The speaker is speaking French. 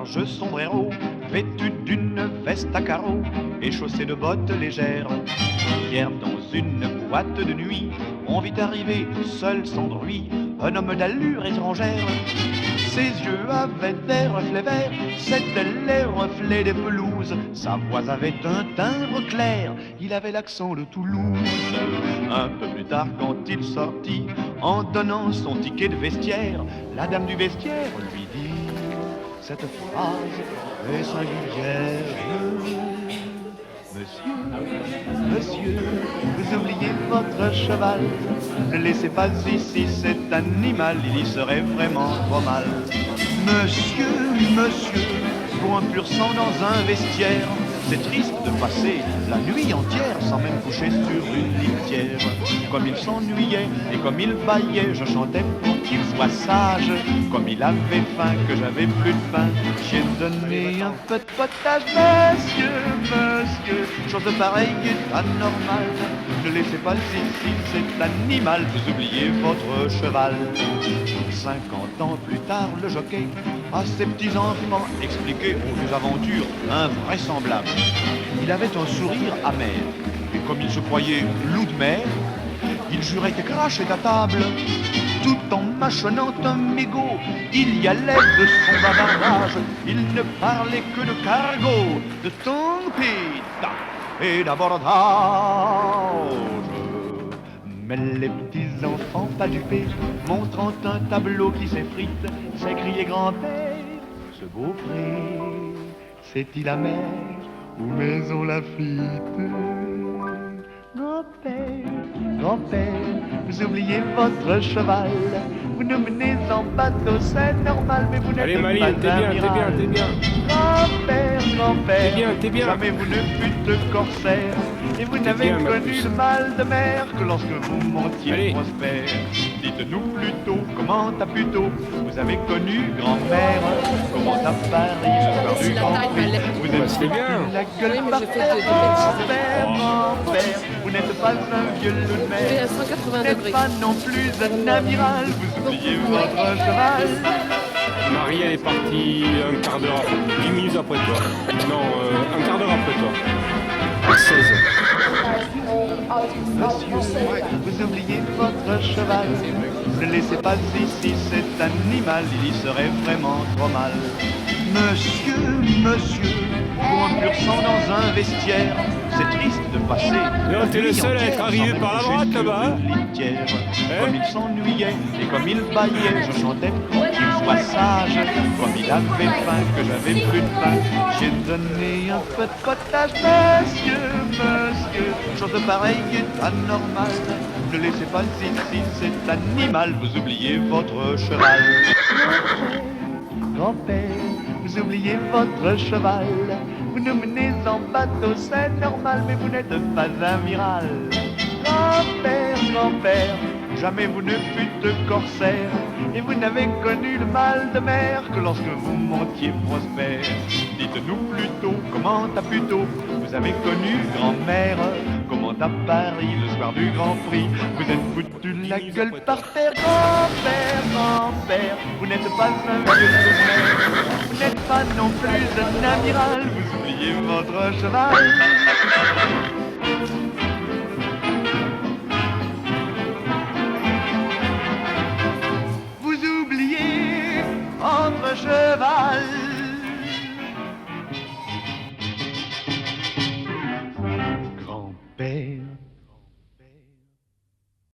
large sombrero, vêtu d'une veste à carreaux et chaussé de bottes légères. Hier, dans une boîte de nuit, on vit arriver, seul sans bruit, un homme d'allure étrangère. Ses yeux avaient des reflets verts, c'étaient les reflets des pelouses. Sa voix avait un timbre clair, il avait l'accent de Toulouse. Un peu plus tard, quand il sortit, en donnant son ticket de vestiaire, la dame du vestiaire lui dit cette phrase est singulière. Monsieur, vous oubliez votre cheval. Ne laissez pas ici cet animal, il y serait vraiment trop mal. Monsieur, pour un pur sang dans un vestiaire, c'est triste de passer la nuit entière sans même coucher sur une litière. Comme il s'ennuyait et comme il bâillait, je chantais pour qu'il soit sage. Comme il avait faim, que j'avais plus de pain, j'ai donné un peu de potage. Monsieur, chose pareille est anormale. Ne laissez pas ici cet animal, vous oubliez votre cheval. 50 ans plus tard, le jockey à ses petits-enfants expliquait aux aventures invraisemblables. Il avait un sourire amer, et comme il se croyait loup de mer, il jurait et crachait à table. Tout en mâchonnant un mégot, il y allait de son bavardage. Il ne parlait que de cargo, de tempête et d'abordage. Mais les petits enfants pas dupés, montrant un tableau qui s'effrite, s'écriait grand-père, ce beau pré, c'est-il la mer ou Maison Lafitte? Grand-père, vous oubliez votre cheval. Vous nous menez en bateau, c'est normal, mais vous n'êtes pas Maline, t'es bien. Grand-père, T'es bien. jamais vous ne fûtes corsaire. Et vous n'avez connu le mal de mer que lorsque vous montiez prospère. Dites-nous plutôt, comment à plutôt vous avez connu grand-mère? Comment à Paris, le soir du Grand Prix, vous êtes foutu la gueule par terre? Grand-père, vous n'êtes pas un vieux loup de mer, vous n'êtes pas non plus un amiral, vous oubliez votre cheval. Marie, elle est partie un quart d'heure, 10 minutes après toi. Non, un quart d'heure après toi. À 16. Monsieur, vous oubliez votre cheval. Ne laissez pas ici cet animal, il y serait vraiment trop mal. Monsieur, pour un pur sang dans un vestiaire, c'est triste de passer. Non, t'es le seul à être arrivé par la droite là-bas. Comme il s'ennuyait et comme il bâillait, je chantais pour qu'il soit sage. Comme il avait faim, que j'avais plus de pain, j'ai donné un peu de potage. Monsieur, chose pareille est anormale. Ne laissez pas ici cet animal, vous oubliez votre cheval. Grand-père, vous oubliez votre cheval. Vous nous menez en bateau, c'est normal, mais vous n'êtes pas amiral. Grand-père, jamais vous ne fûtes corsaire. Et vous n'avez connu le mal de mer que lorsque vous montiez prospère. Dites-nous plutôt, comment à plutôt vous avez connu grand-mère? Comment à Paris, le soir du Grand Prix, vous êtes foutu la gueule par terre? Grand-père, vous n'êtes pas un vieux loup de mer, vous n'êtes pas non plus un amiral, vous oubliez votre cheval.